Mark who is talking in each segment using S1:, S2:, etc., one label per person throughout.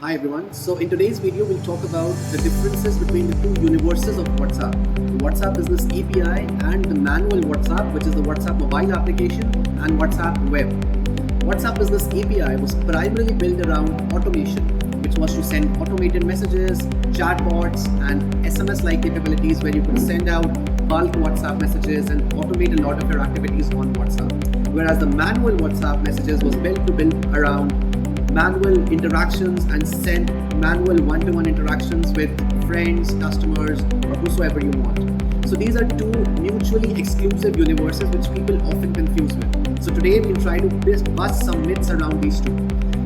S1: Hi everyone. So in today's video, we'll talk about the differences between the two universes of WhatsApp, the WhatsApp Business API and the manual WhatsApp, which is the WhatsApp mobile application and WhatsApp web. WhatsApp Business API was primarily built around automation, which was to send automated messages, chatbots, and SMS-like capabilities where you could send out bulk WhatsApp messages and automate a lot of your activities on WhatsApp. Whereas the manual WhatsApp messages was built to build around manual interactions and send manual one-to-one interactions with friends, customers, or whosoever you want. So these are two mutually exclusive universes which people often confuse with. So today we'll try to bust some myths around these two.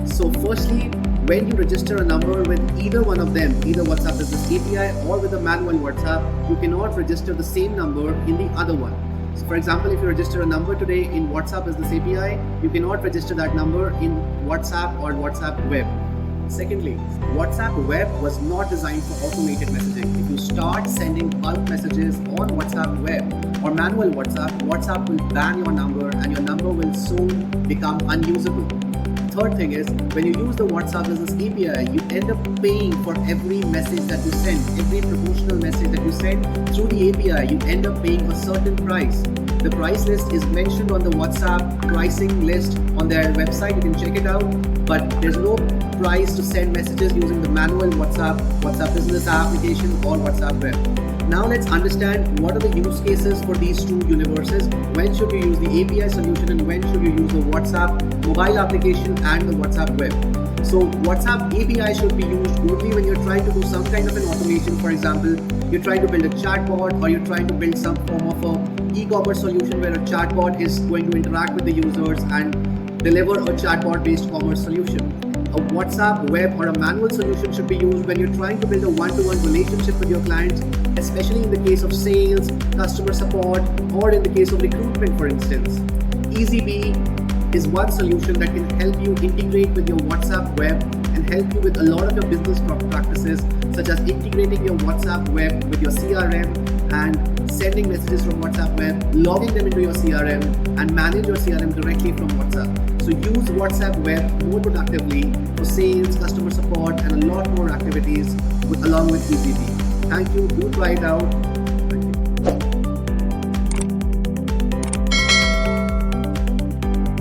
S1: So firstly, when you register a number with either one of them, either WhatsApp Business API or with a manual WhatsApp, you cannot register the same number in the other one. So for example, if you register a number today in WhatsApp Business API, you cannot register that number in WhatsApp or WhatsApp web. Secondly, WhatsApp web was not designed for automated messaging. If you start sending bulk messages on WhatsApp web or manual WhatsApp, WhatsApp will ban your number and your number will soon become unusable. Third thing is, when you use the WhatsApp Business API, you end up paying for every message that you send, every promotional message that you send through the API, you end up paying a certain price. The price list is mentioned on the WhatsApp pricing list on their website, you can check it out, but there's no price to send messages using the manual WhatsApp Business application or WhatsApp web. Now let's understand what are the use cases for these two universes. When should you use the API solution and when should you use the WhatsApp mobile application and the WhatsApp web. So WhatsApp API should be used only when you're trying to do some kind of an automation. For example, you're trying to build a chatbot or you're trying to build some form of a e-commerce solution where a chatbot is going to interact with the users and deliver a chatbot based commerce solution. A WhatsApp web or a manual solution should be used when you're trying to build a one-to-one relationship with your clients, especially in the case of sales, customer support, or in the case of recruitment, for instance. Eazybe is one solution that can help you integrate with your WhatsApp web and help you with a lot of your business practices, such as integrating your WhatsApp web with your CRM and sending messages from WhatsApp web, logging them into your CRM, and manage your CRM directly from WhatsApp. So use WhatsApp web more productively for sales, customer support, and a lot more activities along with Eazybe. Thank you. Do try it out.